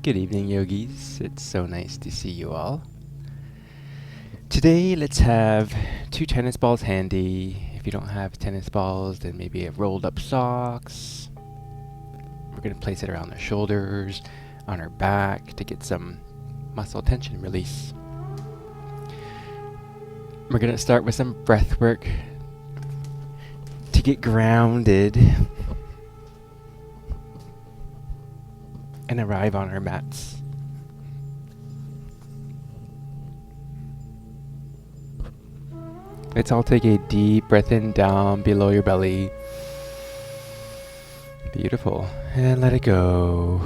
Good evening, yogis. It's so nice to see you all. Today, let's have 2 tennis balls handy. If you don't have tennis balls, then maybe a rolled up socks. We're going to place it around our shoulders, on our back to get some muscle tension release. We're going to start with some breath work to get grounded and arrive on our mats. Let's all take a deep breath in down below your belly. Beautiful. And let it go.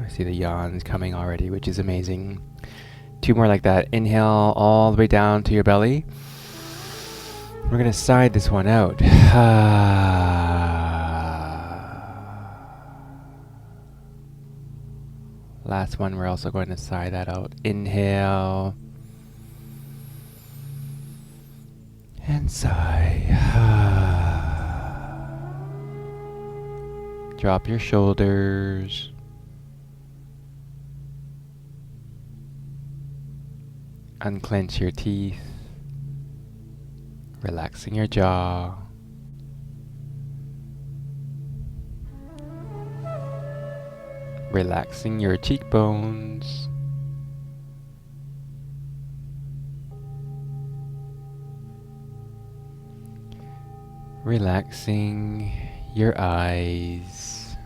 I see the yawns coming already, which is amazing. 2 more like that. Inhale all the way down to your belly. We're going to side this one out. Last one, we're also going to sigh that out. Inhale. And sigh. Drop your shoulders. Unclench your teeth. Relaxing your jaw. Relaxing your cheekbones. Relaxing your eyes.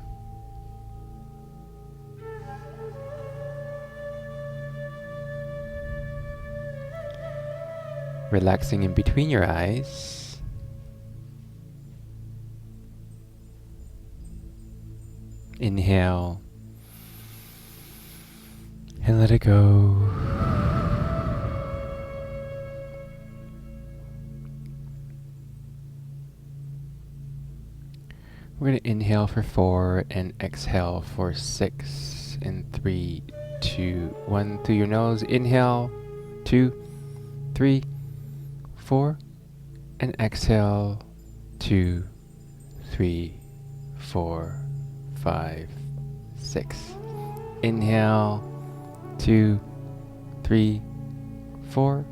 Relaxing in between your eyes. Inhale. And let it go. We're going to inhale for 4 and exhale for 6 in 3, 2, 1. Through your nose. Inhale. 2, 3, 4. And exhale. 2, 3, 4, 5, 6. Inhale. 2, 3, 4,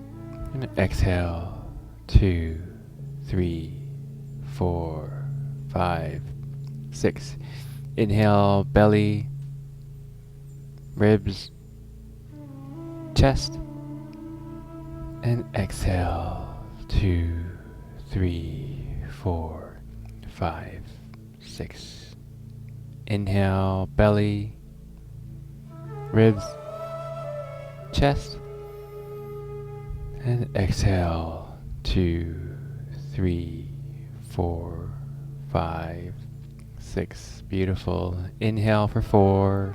and exhale. 2, 3, 4, 5, 6. Inhale, belly, ribs, chest, and exhale. 2, 3, 4, 5, 6. Inhale, belly, ribs, chest, and exhale. 2, 3, 4, 5, 6. Beautiful. Inhale for 4.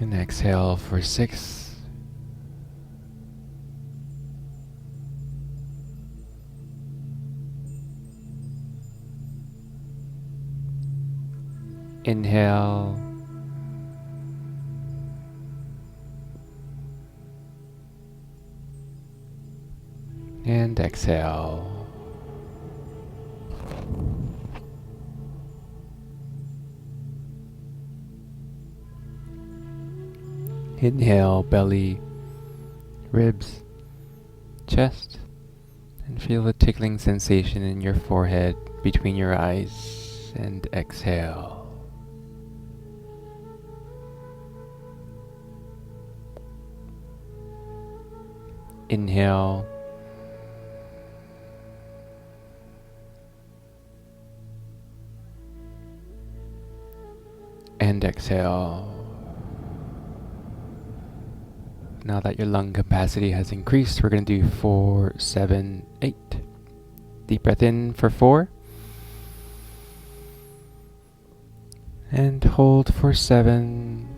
And exhale for 6. Inhale. And exhale. Inhale, belly, ribs, chest, and feel a tickling sensation in your forehead between your eyes, and exhale. Inhale. And exhale. Now that your lung capacity has increased, we're going to do 4, 7, 8. Deep breath in for 4. And hold for 7.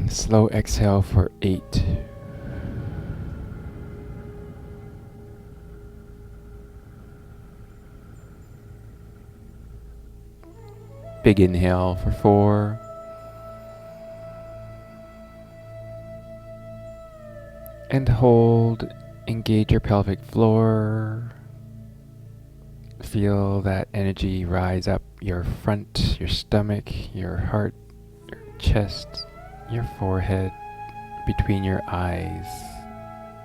Slow exhale for 8. Big inhale for 4. And hold. Engage your pelvic floor. Feel that energy rise up your front, your stomach, your heart, your chest, your forehead, between your eyes.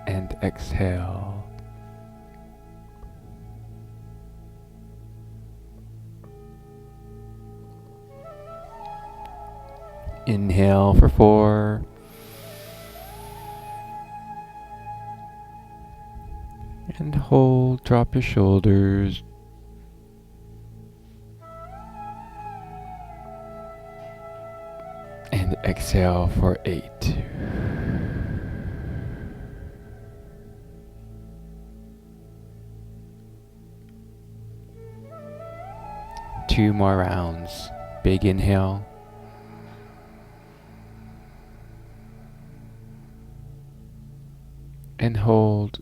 And exhale. Inhale for 4. And hold, drop your shoulders. And exhale for 8. Two more rounds. Big inhale. And hold.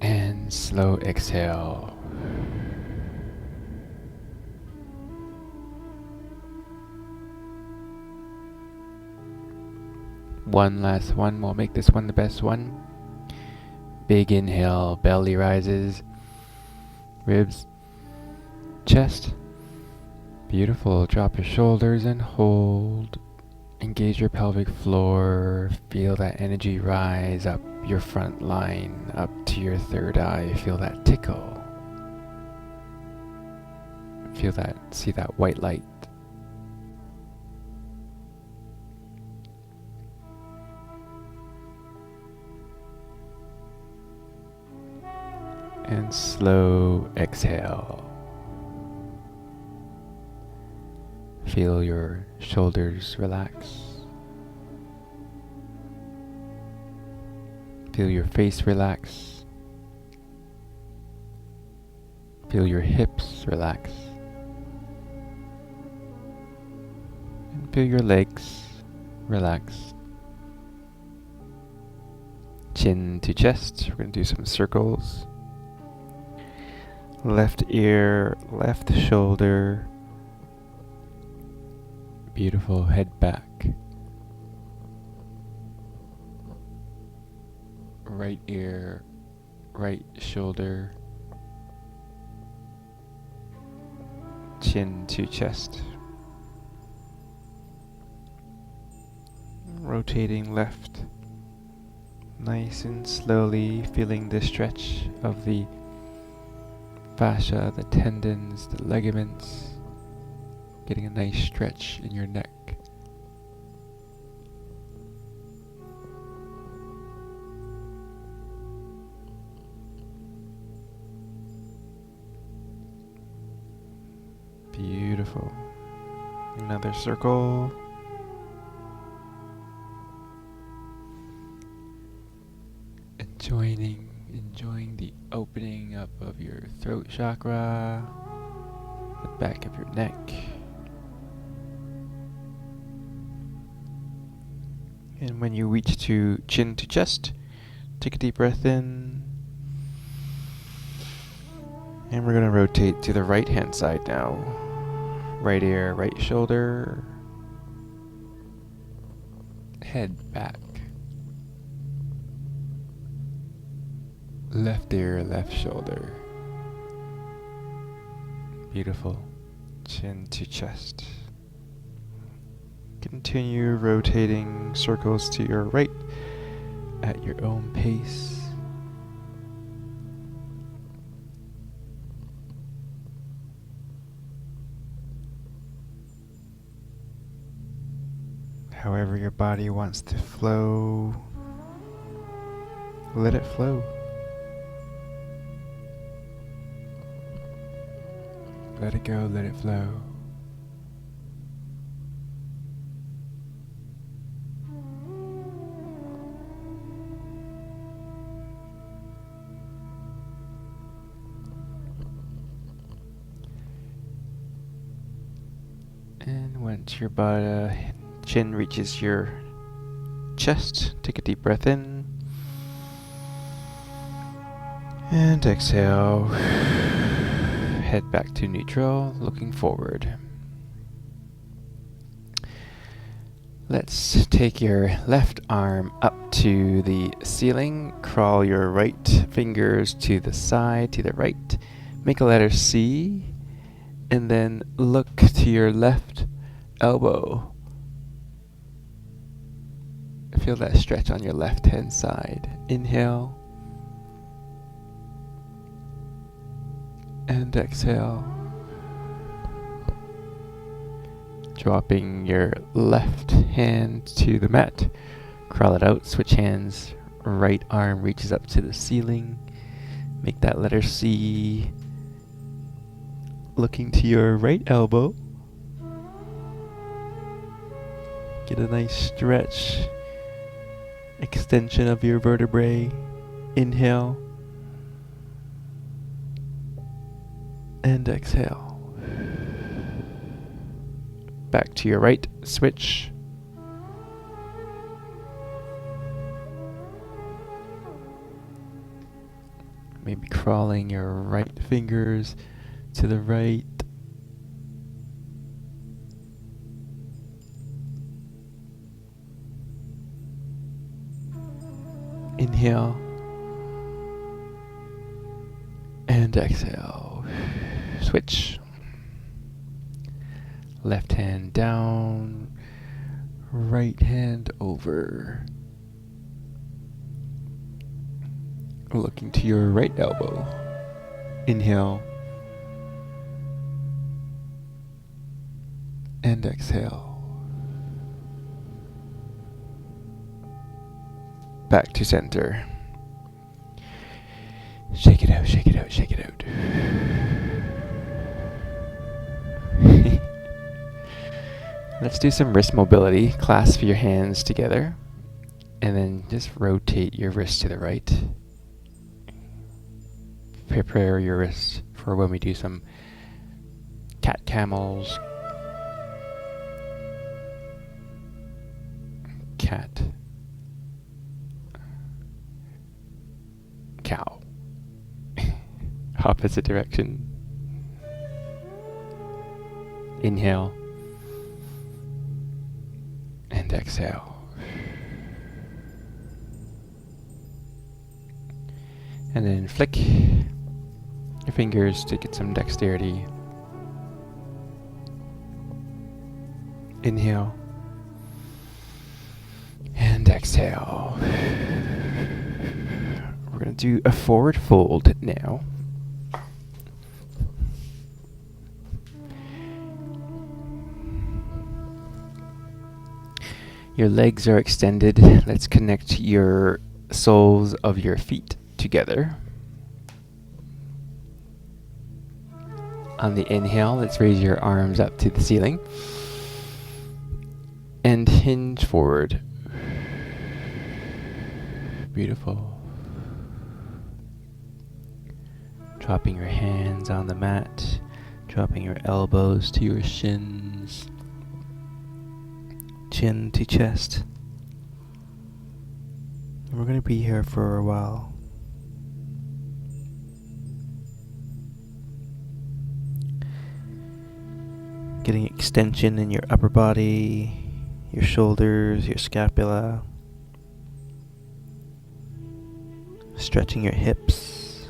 And slow exhale. One last one. We'll make this one the best one. Big inhale. Belly rises. Ribs. Chest. Beautiful. Drop your shoulders and hold. Engage your pelvic floor. Feel that energy rise up your front line, up to your third eye. Feel that tickle. Feel that, see that white light. And slow exhale. Feel your shoulders relax. Feel your face relax. Feel your hips relax. And feel your legs relax. Chin to chest. We're going to do some circles. Left ear, left shoulder. Beautiful. Head back. Right ear, right shoulder. Chin to chest. Rotating left. Nice and slowly feeling the stretch of the fascia, the tendons, the ligaments. Getting a nice stretch in your neck. Beautiful. Another circle. Enjoying the opening up of your throat chakra, the back of your neck. And when you reach to chin to chest, take a deep breath in. And we're going to rotate to the right hand side now. Right ear, right shoulder. Head back. Left ear, left shoulder. Beautiful. Chin to chest. Continue rotating circles to your right at your own pace. However your body wants to flow, let it flow. Let it go, let it flow. And once your chin reaches your chest, take a deep breath in. And exhale. head back to neutral, looking forward. Let's take your left arm up to the ceiling, crawl your right fingers to the side, to the right, make a letter C, and then look to your left elbow. Feel that stretch on your left hand side. Inhale and exhale. Dropping your left hand to the mat. Crawl it out, switch hands. Right arm reaches up to the ceiling. Make that letter C. Looking to your right elbow. Get a nice stretch. Extension of your vertebrae. Inhale. And exhale. Back to your right, switch. Maybe crawling your right fingers to the right. Inhale. And exhale. Switch. Left hand down, right hand over. Looking to your right elbow. Inhale. And exhale. Back to center. Shake it out, shake it out, shake it out. Let's do some wrist mobility. Clasp your hands together and then just rotate your wrist to the right. Prepare your wrist for when we do some cat camels, cat, cow. Opposite direction. Inhale. And exhale. And then flick your fingers to get some dexterity. Inhale. And exhale. We're going to do a forward fold now. Your legs are extended. Let's connect your soles of your feet together. On the inhale, let's raise your arms up to the ceiling. And hinge forward. Beautiful. Dropping your hands on the mat. Dropping your elbows to your shins. Chin to chest. And we're going to be here for a while. Getting extension in your upper body, your shoulders, your scapula. Stretching your hips.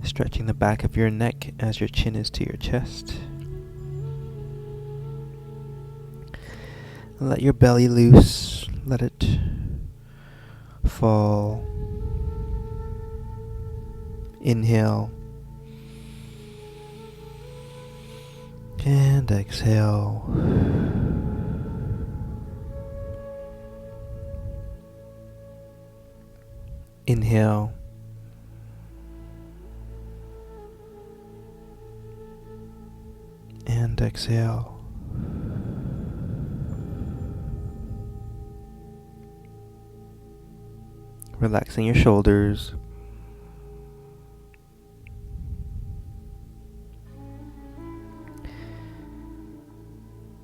Stretching the back of your neck as your chin is to your chest. Let your belly loose. Let it fall. Inhale. And exhale. Inhale. And exhale. Relaxing your shoulders.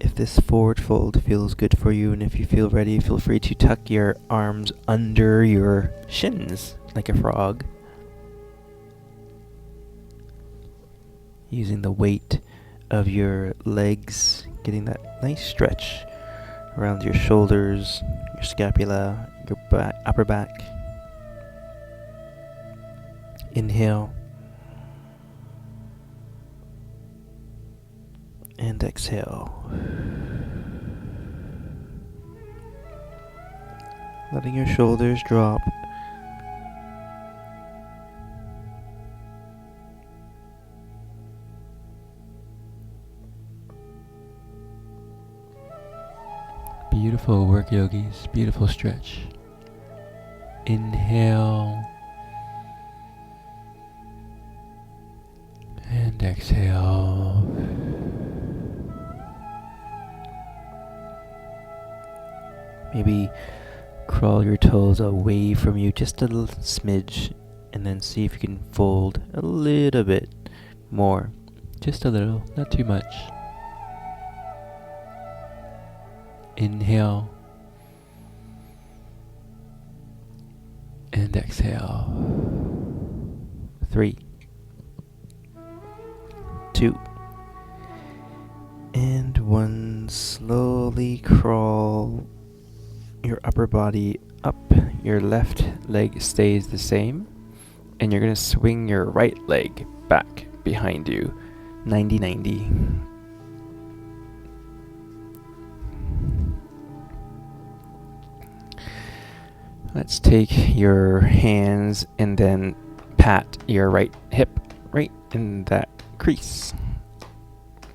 If this forward fold feels good for you, and if you feel ready, feel free to tuck your arms under your shins like a frog. using the weight of your legs, getting that nice stretch around your shoulders, your scapula, your upper back. Inhale and exhale. Letting your shoulders drop. Beautiful work, yogis. Beautiful stretch. Inhale. And exhale. Maybe crawl your toes away from you just a little smidge, and then see if you can fold a little bit more. Just a little, not too much. Inhale. And exhale. 3, 2, and 1. Slowly crawl your upper body up. Your left leg stays the same, and you're going to swing your right leg back behind you, 90-90. Let's take your hands and then pat your right hip right in that crease.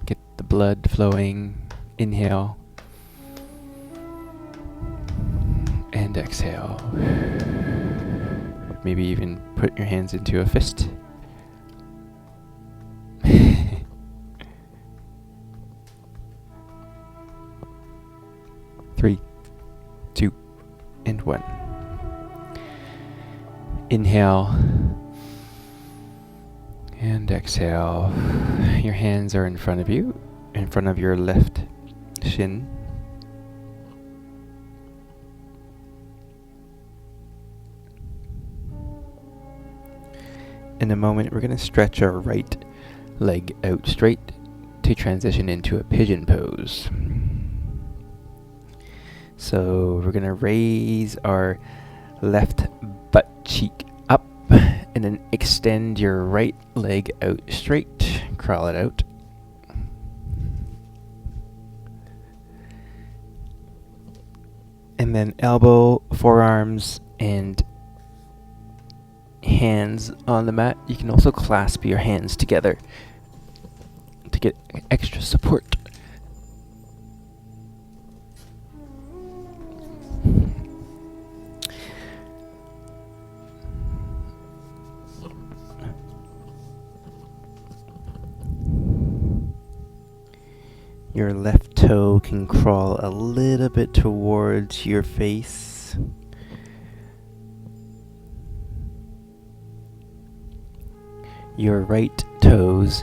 Get the blood flowing. Inhale. And exhale. Maybe even put your hands into a fist. 3, 2, and 1. Inhale and exhale. Your hands are in front of you, in front of your left shin. In a moment, we're going to stretch our right leg out straight to transition into a pigeon pose. So we're going to raise our left butt cheek up and then extend your right leg out straight. Crawl it out. And then elbow, forearms, and hands on the mat. You can also clasp your hands together to get extra support. Your left toe can crawl a little bit towards your face. Your right toes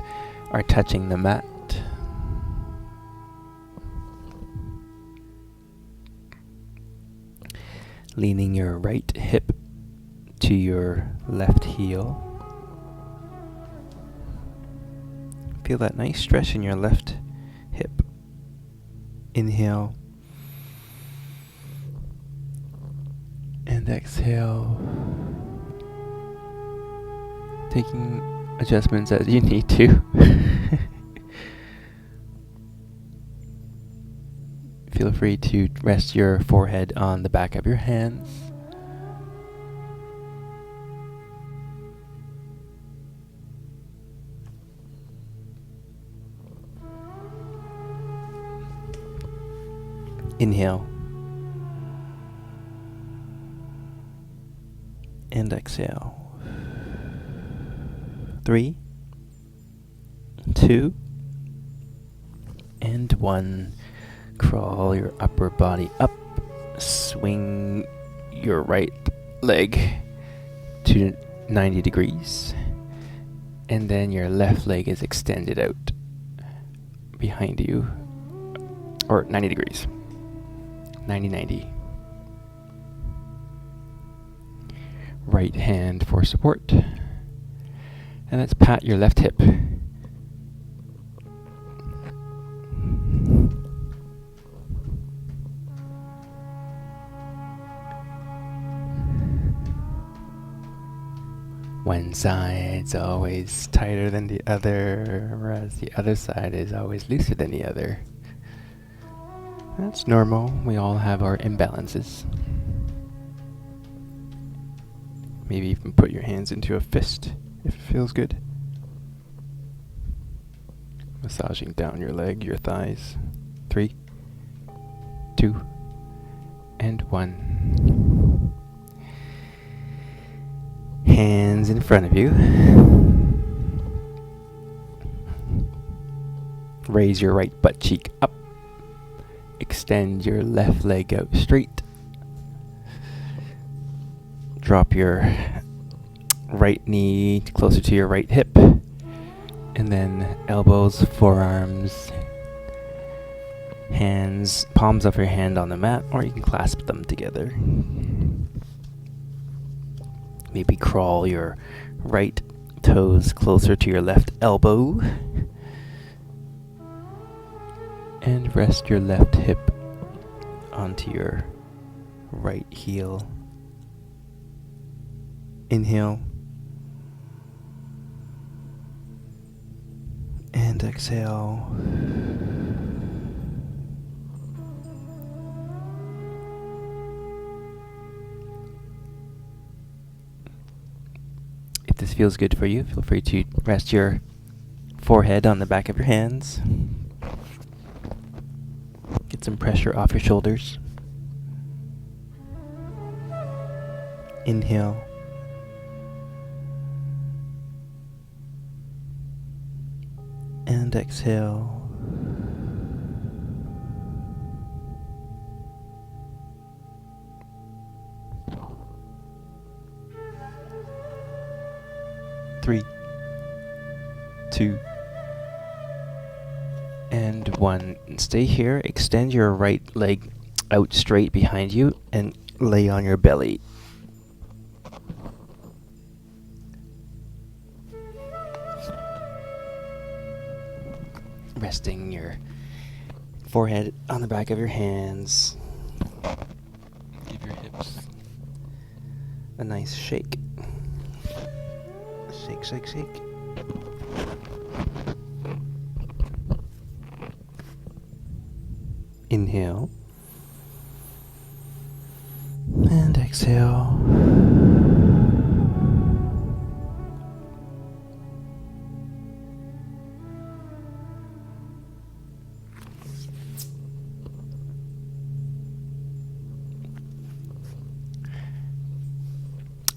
are touching the mat. Leaning your right hip to your left heel. Feel that nice stretch in your left hip. Inhale. And exhale. Taking adjustments as you need to. Feel free to rest your forehead on the back of your hands. Inhale. And exhale. 3, 2, and 1. Crawl your upper body up. Swing your right leg to 90 degrees. And then your left leg is extended out behind you. Or 90 degrees. 90-90. Right hand for support. And let's pat your left hip. One side's always tighter than the other, whereas the other side is always looser than the other. That's normal. We all have our imbalances. Maybe even put your hands into a fist if it feels good. Massaging down your leg, your thighs. 3, 2, and 1. Hands in front of you. Raise your right butt cheek up. Extend your left leg out straight. Drop your right knee closer to your right hip. And then elbows, forearms, hands, palms of your hand on the mat, or you can clasp them together. Maybe crawl your right toes closer to your left elbow. And rest your left hip onto your right heel. Inhale. And exhale. If this feels good for you, feel free to rest your forehead on the back of your hands. Get some pressure off your shoulders. Inhale. And exhale. Three, 2, and 1. Stay here. Extend your right leg out straight behind you and lay on your belly. Resting your forehead on the back of your hands. Give your hips a nice shake. Shake, shake, shake. Inhale. And exhale.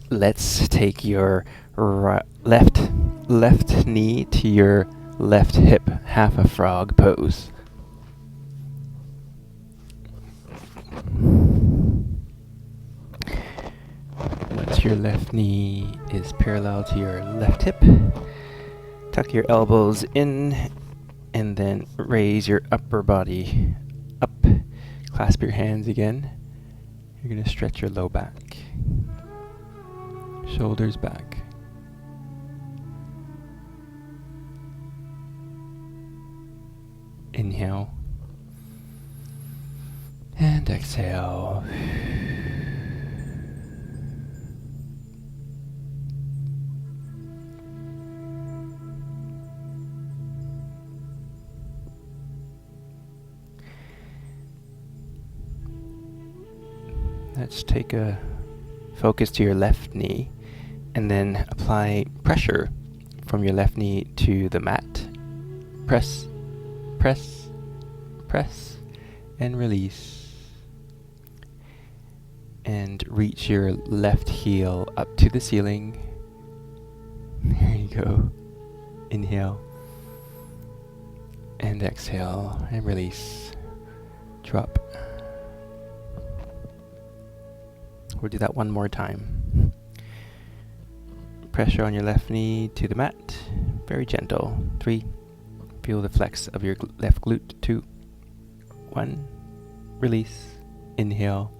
Let's take your left knee to your left hip, half a frog pose. Once your left knee is parallel to your left hip, tuck your elbows in and then raise your upper body up. Clasp your hands again. You're going to stretch your low back. Shoulders back. Inhale. And exhale. Let's take a focus to your left knee and then apply pressure from your left knee to the mat. Press, press, press, and release. And reach your left heel up to the ceiling. There you go. Inhale. And exhale, and release. Drop. We'll do that one more time. Pressure on your left knee to the mat. Very gentle. 3. Feel the flex of your left glute. 2. 1. Release. Inhale.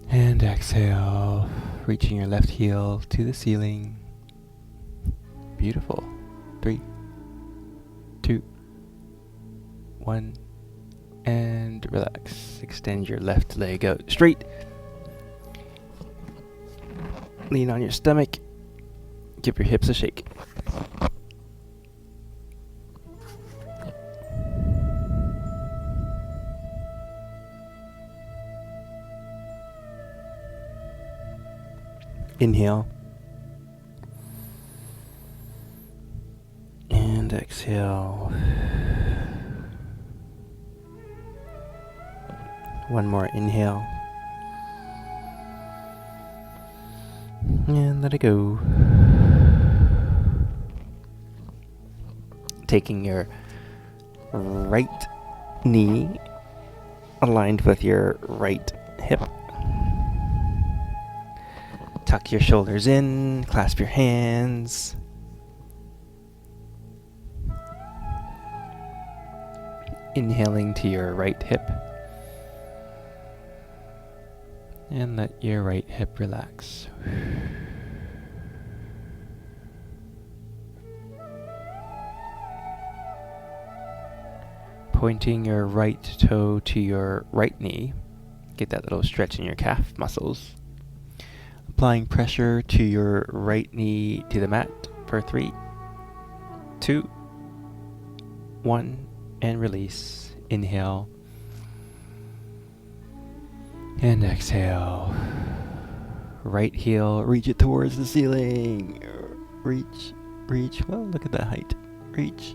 And exhale. Reaching your left heel to the ceiling. Beautiful. 3. 2. 1. And relax. Extend your left leg out straight. Lean on your stomach. Give your hips a shake. Inhale. And exhale. One more inhale. And let it go. Taking your right knee aligned with your right hip. Tuck your shoulders in, clasp your hands. Inhaling to your right hip. And let your right hip relax. Pointing your right toe to your right knee. Get that little stretch in your calf muscles. Applying pressure to your right knee to the mat for 3, 2, 1, and release. Inhale. And exhale. Right heel, reach it towards the ceiling. Reach, reach. Well, look at that height. Reach.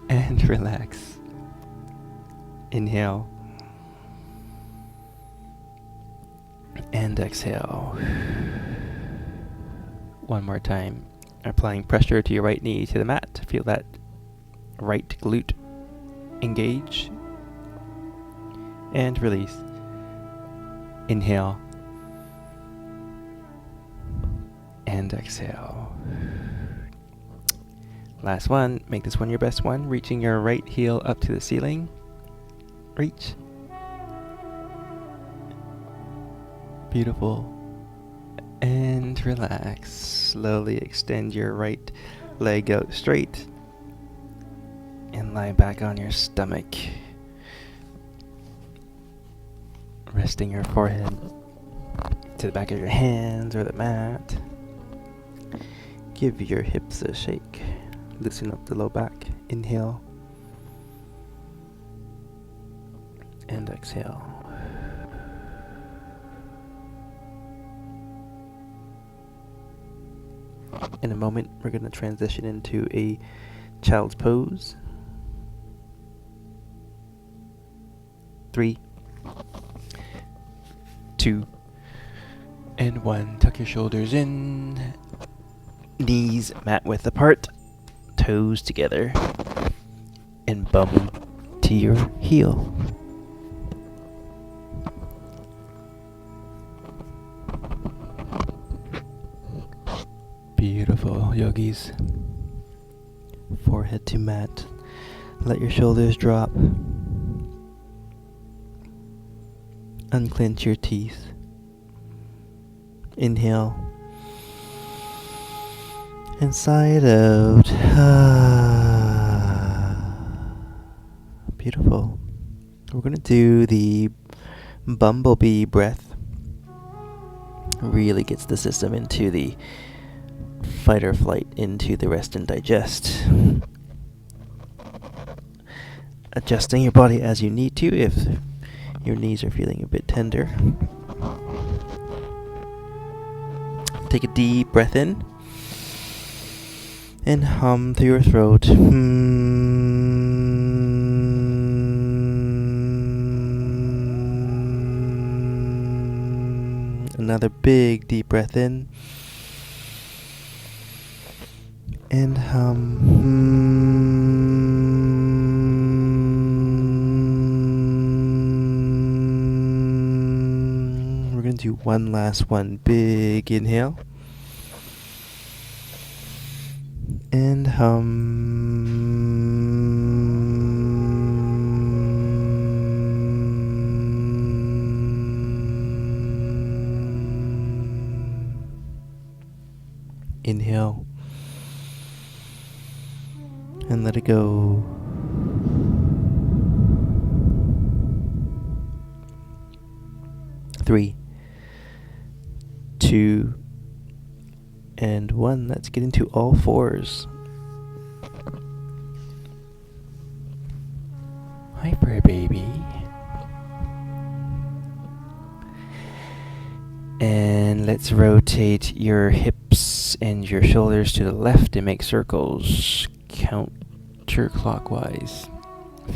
And relax. Inhale. And exhale. One more time. Applying pressure to your right knee to the mat. Feel that right glute engage. And release. Inhale. And exhale. Last one. Make this one your best one. Reaching your right heel up to the ceiling. Reach. Beautiful. And relax. Slowly extend your right leg out straight. And lie back on your stomach. Resting your forehead to the back of your hands or the mat. Give your hips a shake. Loosen up the low back. Inhale. And exhale. In a moment, we're going to transition into a child's pose. 3, 2, and 1. Tuck your shoulders in. Knees mat width apart. Toes together. And bum to your heel. Beautiful, yogis. Forehead to mat. Let your shoulders drop. Unclench your teeth. Inhale. And sigh it out. Beautiful. We're going to do the bumblebee breath. Really gets the system into the fight or flight, into the rest and digest. Adjusting your body as you need to if your knees are feeling a bit tender. Take a deep breath in and hum through your throat. Another big deep breath in and hum. We're going to do one last one. Big inhale. And hum. Inhale. And let it go. Three, 2, and 1. Let's get into all fours. Hi, Prayer Baby. And let's rotate your hips and your shoulders to the left and make circles counterclockwise.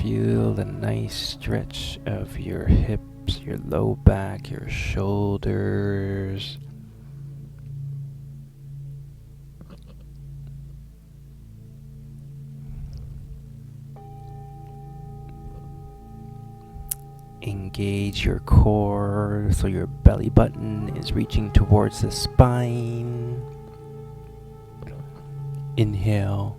Feel the nice stretch of your hips, your low back, your shoulders. Engage your core so your belly button is reaching towards the spine. Inhale.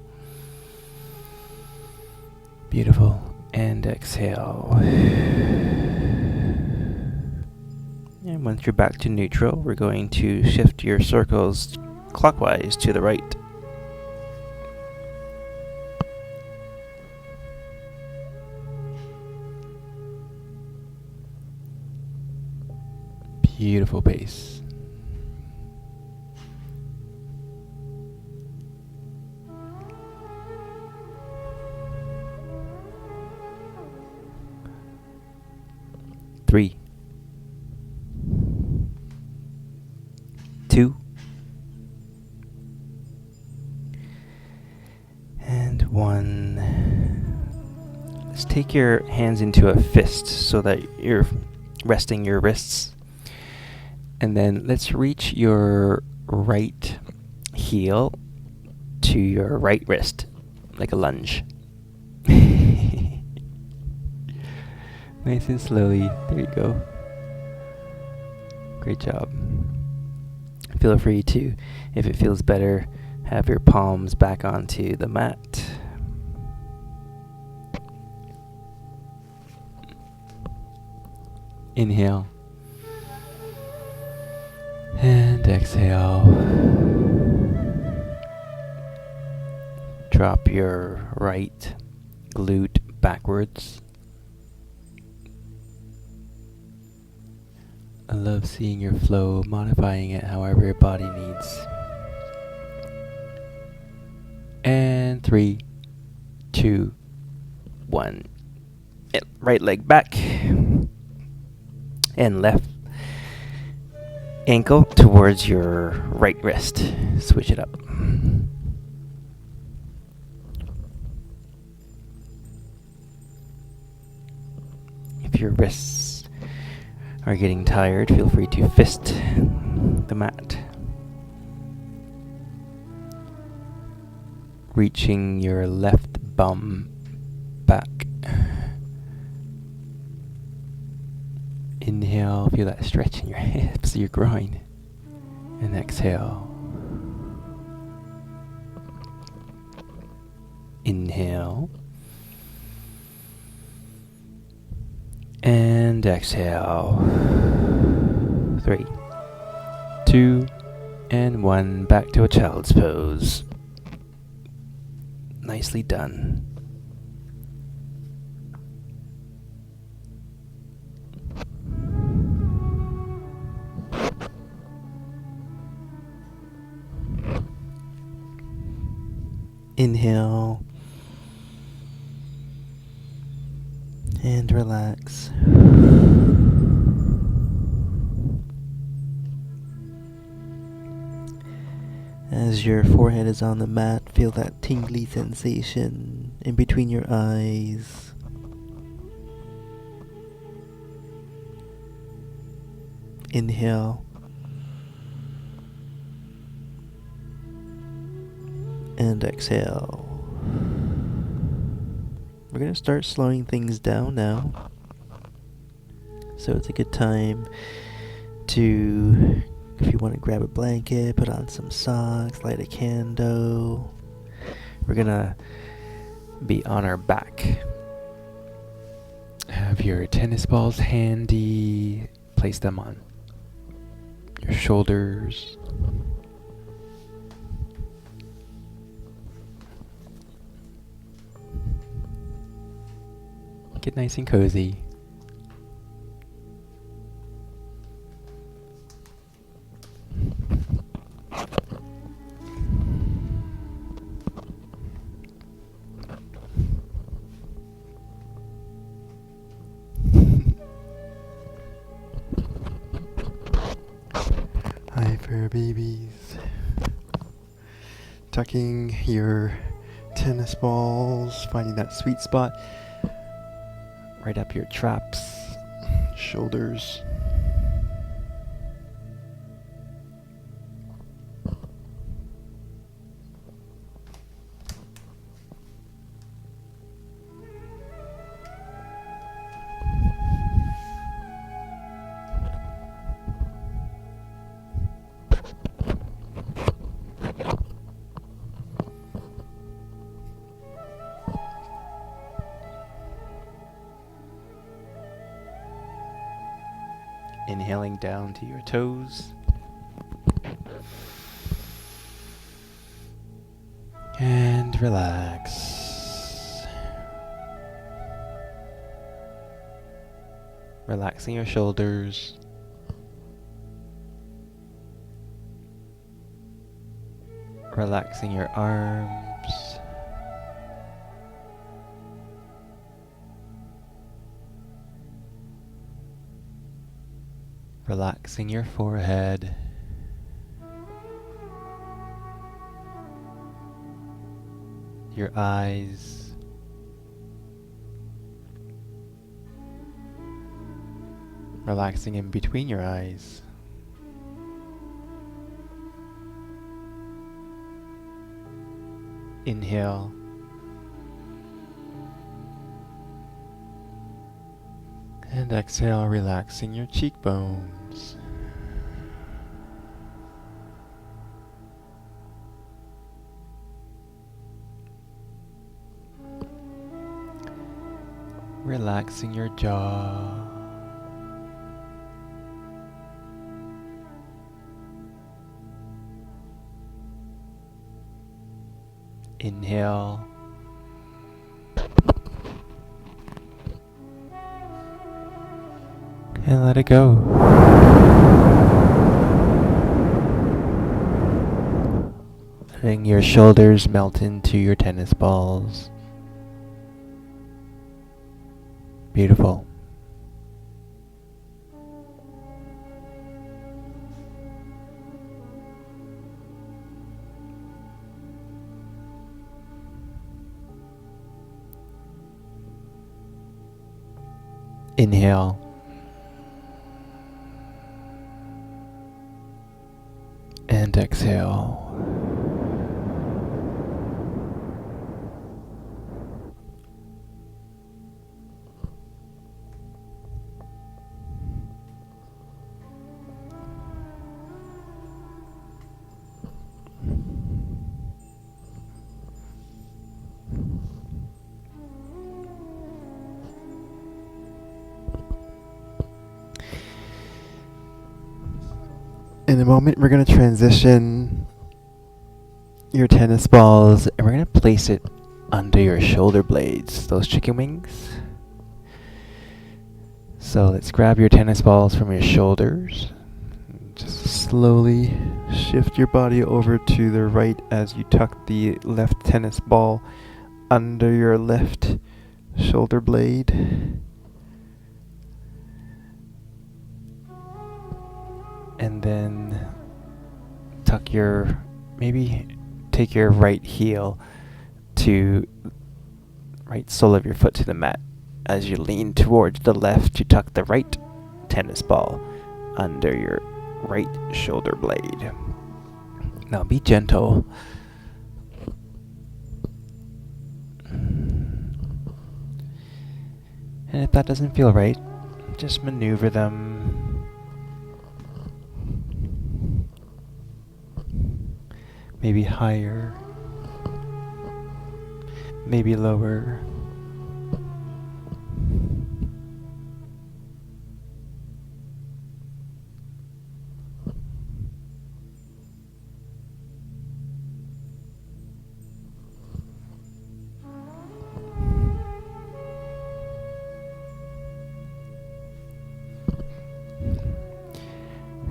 Beautiful. And exhale. And once you're back to neutral, we're going to shift your circles clockwise to the right. Beautiful pace. Three, 2, and 1. Let's take your hands into a fist so that you're resting your wrists. And then let's reach your right heel to your right wrist, like a lunge. Nice and slowly. There you go. Great job. Feel free to, if it feels better, have your palms back onto the mat. Inhale. And exhale. Drop your right glute backwards. I love seeing your flow, modifying it however your body needs. And 3, 2, 1. Right leg back. And left ankle towards your right wrist. Switch it up. If your wrists are getting tired, feel free to fist the mat. Reaching your left bum back. Inhale, feel that stretch in your hips, your groin. And exhale. Inhale. And exhale. 3, 2, and 1. Back to a child's pose. Nicely done. Inhale. And relax. As your forehead is on the mat, feel that tingly sensation in between your eyes. Inhale. And exhale. We're going to start slowing things down now. So it's a good time to, if you want to grab a blanket, put on some socks, light a candle. We're going to be on our back. Have your tennis balls handy. Place them on your shoulders. Get nice and cozy. fur babies. Tucking your tennis balls, finding that sweet spot right up your traps, shoulders. Inhaling down to your toes. And relax. Relaxing your shoulders. Relaxing your arms. Relaxing your forehead. Your eyes. Relaxing in between your eyes. Inhale. And exhale, relaxing your cheekbones. Relaxing your jaw. Inhale. And let it go. Letting your shoulders melt into your tennis balls. Beautiful. Inhale. And exhale. In a moment, we're going to transition your tennis balls and we're going to place it under your shoulder blades, those chicken wings. So let's grab your tennis balls from your shoulders. Just slowly shift your body over to the right as you tuck the left tennis ball under your left shoulder blade. And then maybe take your right heel to right sole of your foot to the mat. As you lean towards the left, you tuck the right tennis ball under your right shoulder blade. Now be gentle. And if that doesn't feel right, just maneuver them. Maybe higher, maybe lower.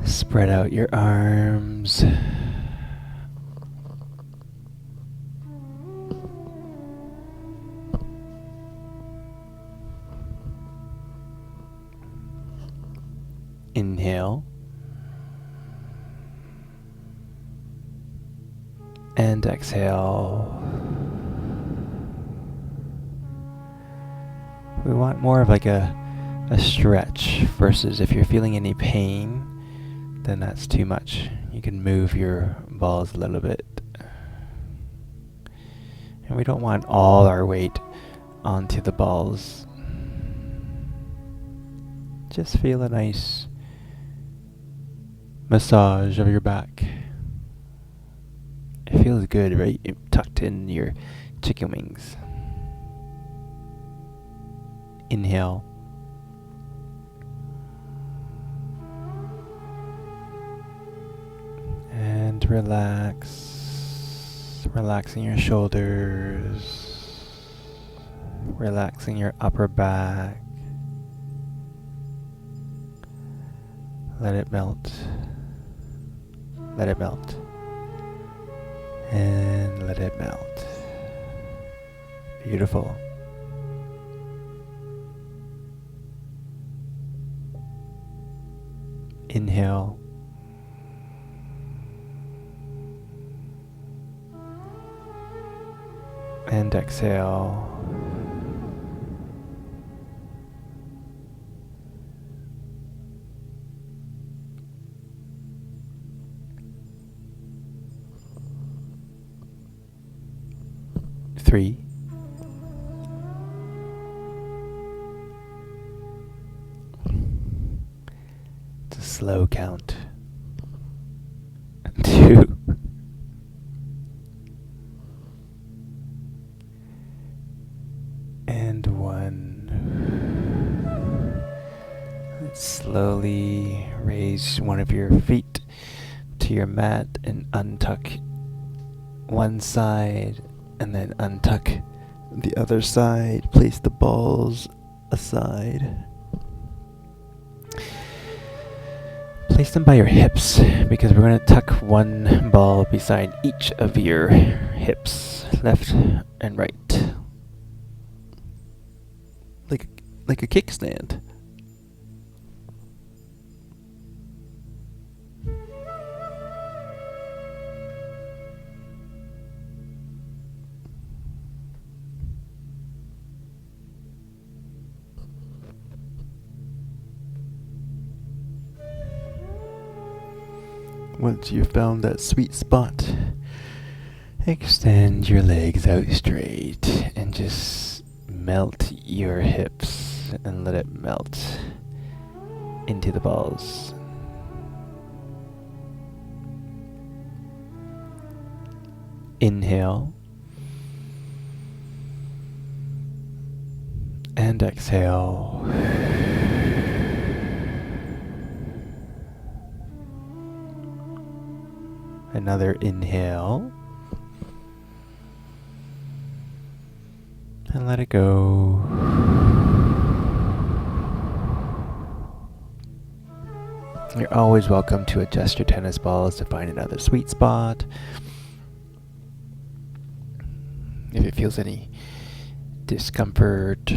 Spread out your arms. Inhale. And exhale. We want more of like a stretch versus if you're feeling any pain, then that's too much. You can move your balls a little bit. And we don't want all our weight onto the balls. Just feel a nice massage of your back. It feels good, right? Tucked in your chicken wings. Inhale. And relax. Relaxing your shoulders. Relaxing your upper back. Let it melt. Let it melt. And let it melt. Beautiful. Inhale. And exhale. Three. It's a slow count. 2. And 1. Let's slowly raise one of your feet to your mat and untuck one side and then untuck the other side. Place the balls aside. Place them by your hips because we're going to tuck one ball beside each of your hips, left and right. Like a kickstand. Once you've found that sweet spot, extend your legs out straight and just melt your hips and let it melt into the balls. Inhale and exhale. Another inhale. And let it go. You're always welcome to adjust your tennis balls to find another sweet spot. If it feels any discomfort.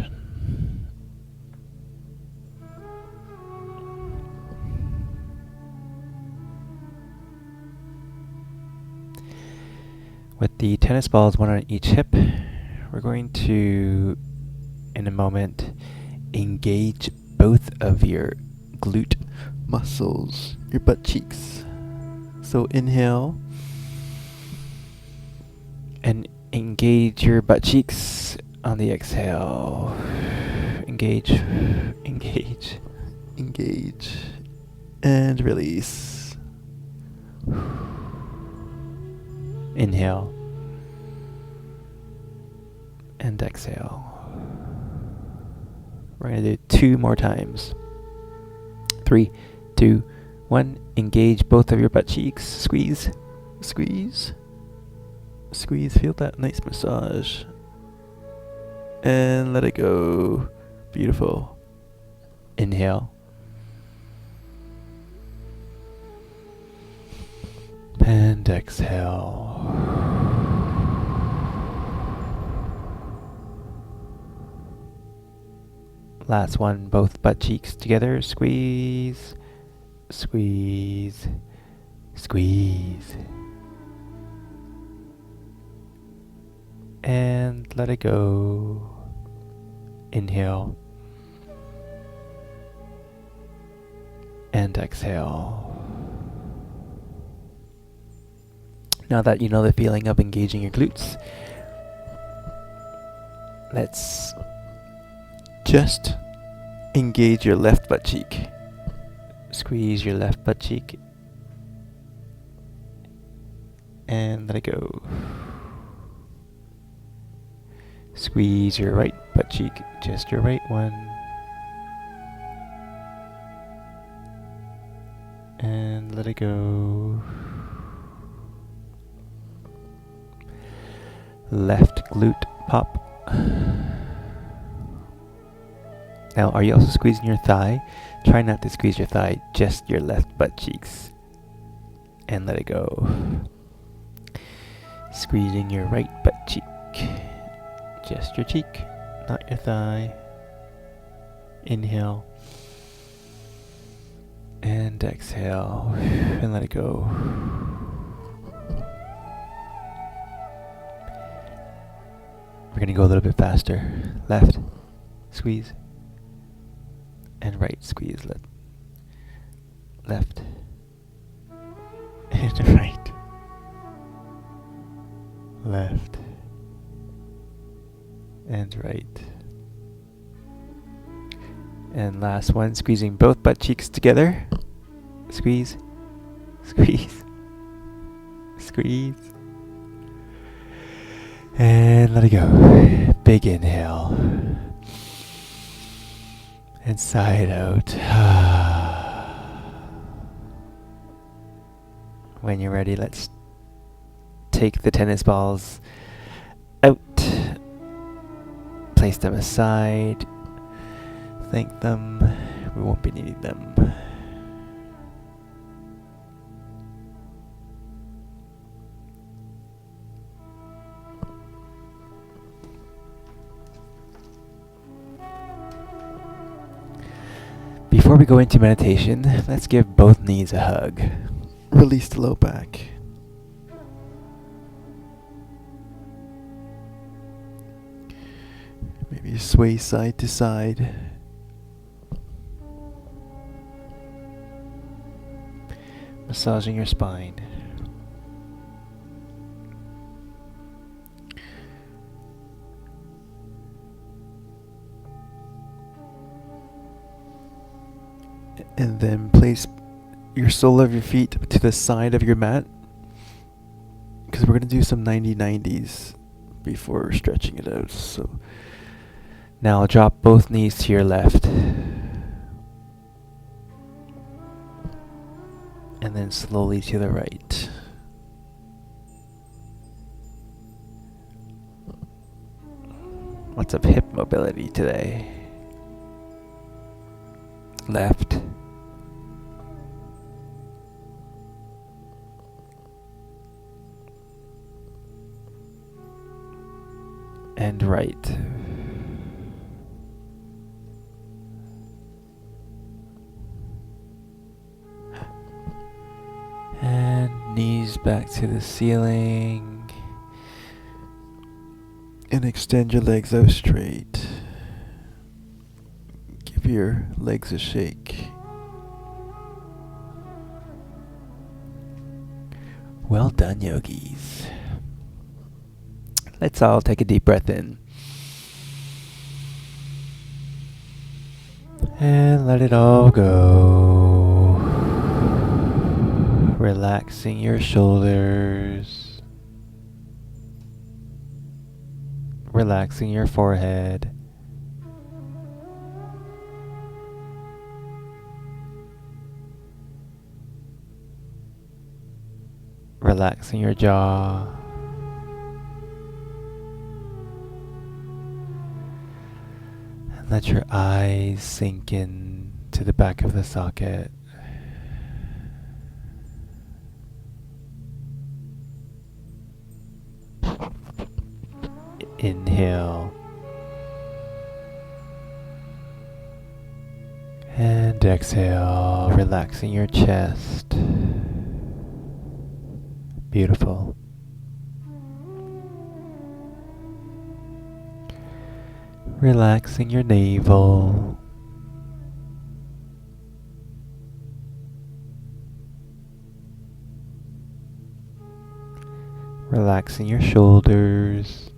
With the tennis balls, one on each hip, we're going to, in a moment, engage both of your glute muscles, your butt cheeks. So inhale, and engage your butt cheeks on the exhale. Engage, engage, engage, and release. Inhale and exhale. We're going to do 2 more times. 3, 2, 1. Engage both of your butt cheeks. Squeeze, squeeze, squeeze. Feel that nice massage. And let it go. Beautiful. Inhale. And exhale. Last one, both butt cheeks together. Squeeze, squeeze, squeeze. And let it go. Inhale. And exhale. Now that you know the feeling of engaging your glutes, let's just engage your left butt cheek. Squeeze your left butt cheek. And let it go. Squeeze your right butt cheek, just your right one. And let it go. Left glute pop. Now, are you also squeezing your thigh? Try not to squeeze your thigh, just your left butt cheeks. And let it go. Squeezing your right butt cheek. Just your cheek, not your thigh. Inhale. And exhale. And let it go. We're going to go a little bit faster. Left, squeeze. And right, squeeze. Left. And right. Left. And right. And last one, squeezing both butt cheeks together. Squeeze. Squeeze. Squeeze. And let it go. Big inhale. And side out. When you're ready, let's take the tennis balls out. Place them aside. Thank them. We won't be needing them. Before we go into meditation, let's give both knees a hug. Release the low back. Maybe sway side to side. Massaging your spine. And then place your sole of your feet to the side of your mat, because we're going to do some 90-90s before stretching it out. So now drop both knees to your left. And then slowly to the right. Lots of hip mobility today. Left. And right. And knees back to the ceiling. And extend your legs out straight. Give your legs a shake. Well done, yogis. Let's all take a deep breath in. And let it all go. Relaxing your shoulders. Relaxing your forehead. Relaxing your jaw. And let your eyes sink in to the back of the socket. Inhale. And exhale, relaxing your chest. Beautiful. Relaxing your navel. Relaxing your shoulders.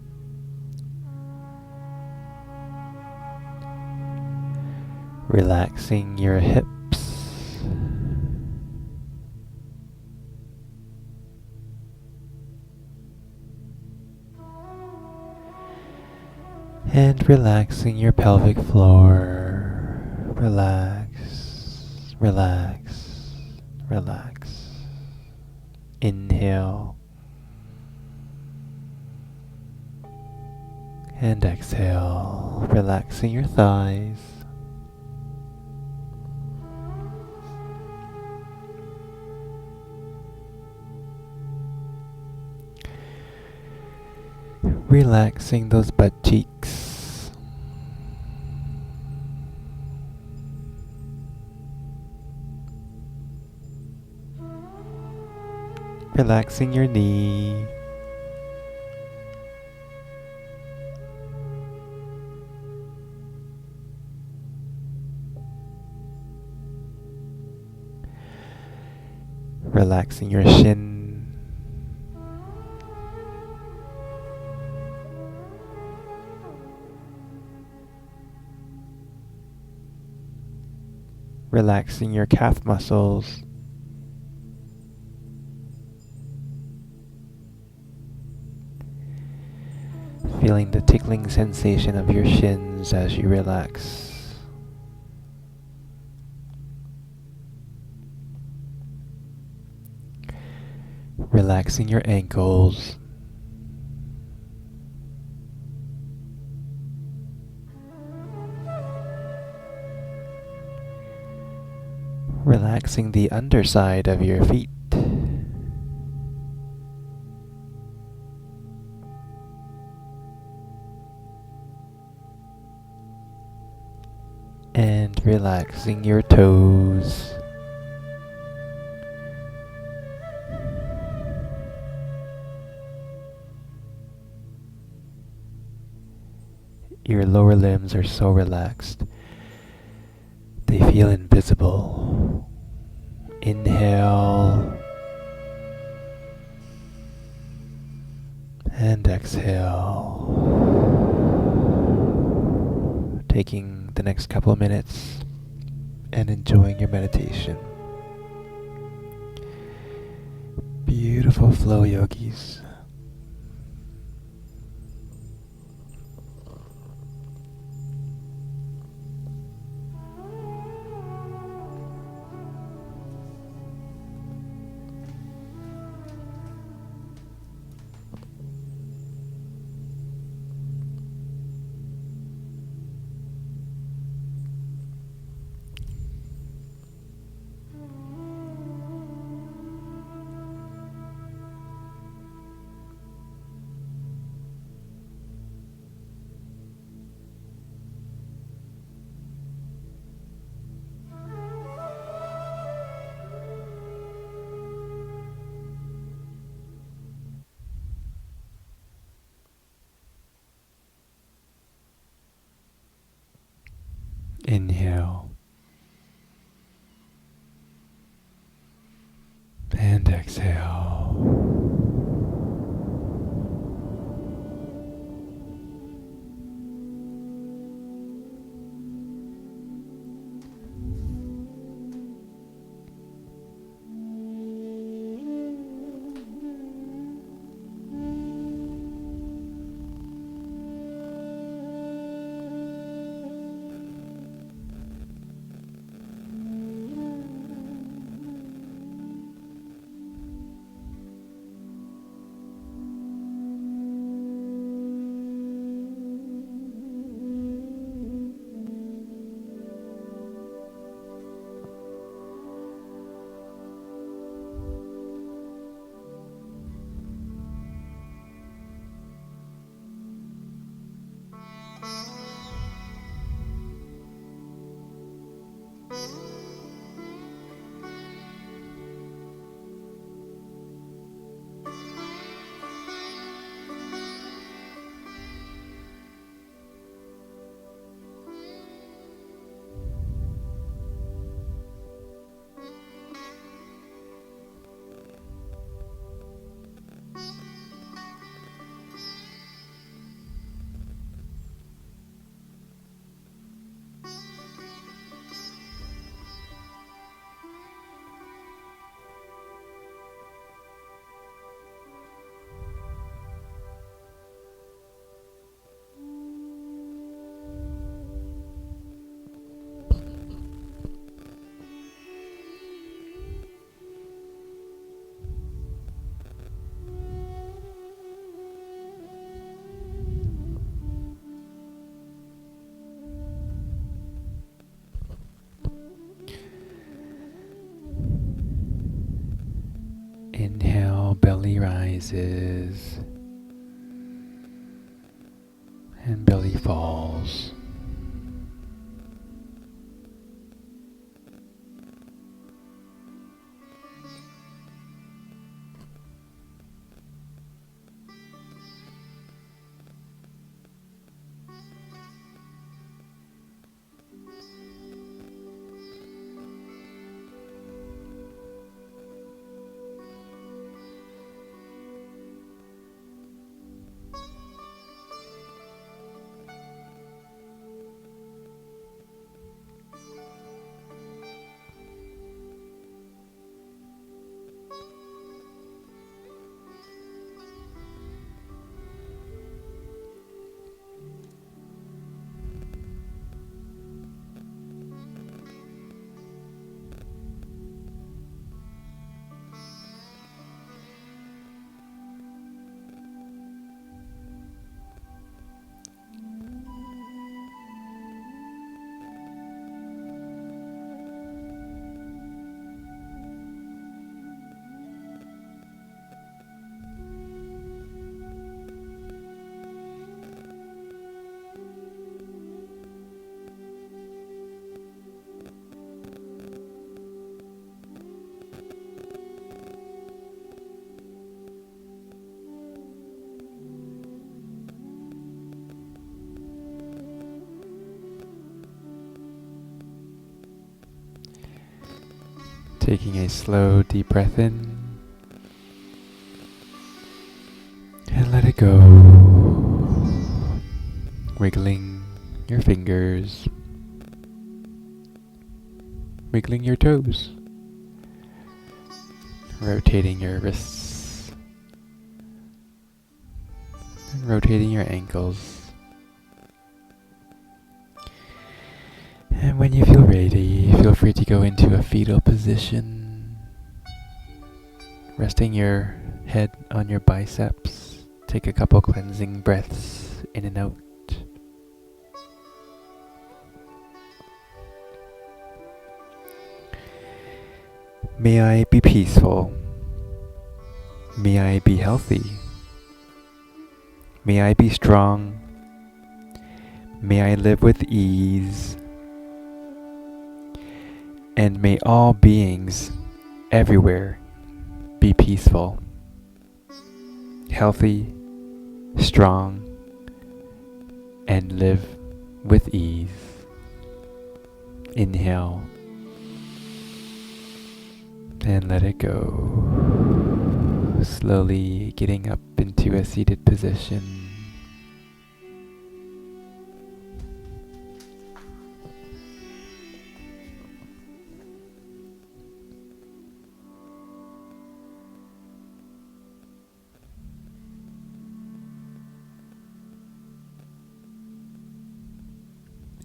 Relaxing your hips. And relaxing your pelvic floor. Relax, relax, relax. Inhale. And exhale, relaxing your thighs. Relaxing those butt cheeks. Relaxing your knee. Relaxing your shin. Relaxing your calf muscles. Feeling the tickling sensation of your shins as you relax. Relaxing your ankles. Relaxing the underside of your feet. And relaxing your toes. Your lower limbs are so relaxed. They feel invisible. Inhale. And exhale. Taking the next couple of minutes and enjoying your meditation. Beautiful flow, yogis. Inhale. And exhale. Inhale, belly rises and belly falls. Taking a slow, deep breath in and let it go. Wiggling your fingers, wiggling your toes, rotating your wrists, and rotating your ankles. And when you feel ready, feel free to go into a fetal position, resting your head on your biceps. Take a couple cleansing breaths in and out. May I be peaceful. May I be healthy. May I be strong. May I live with ease. And may all beings everywhere be peaceful, healthy, strong, and live with ease. Inhale and let it go. Slowly getting up into a seated position.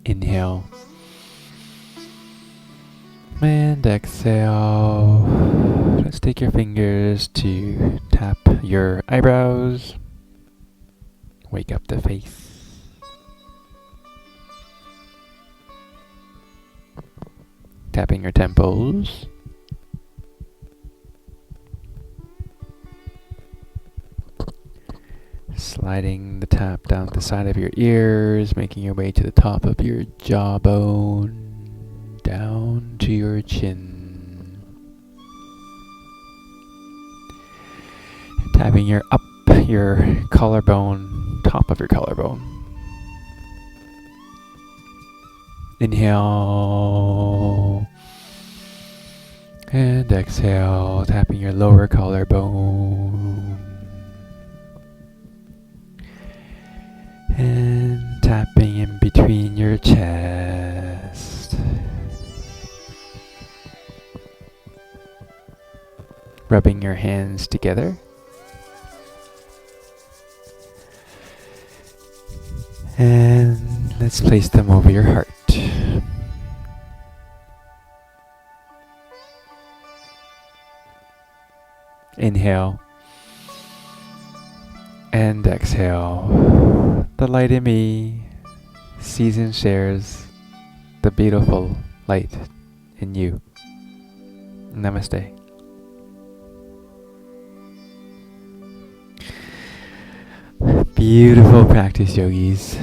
Inhale and exhale. Let's take your fingers to tap your eyebrows, wake up the face, tapping your temples, sliding the tap down the side of your ears, making your way to the top of your jawbone, down to your chin. Tapping your collarbone, top of your collarbone. Inhale and exhale, tapping your lower collarbone. And tapping in between your chest. Rubbing your hands together. And let's place them over your heart. Inhale and exhale. The light in me sees and shares the beautiful light in you. Namaste. Beautiful practice, yogis.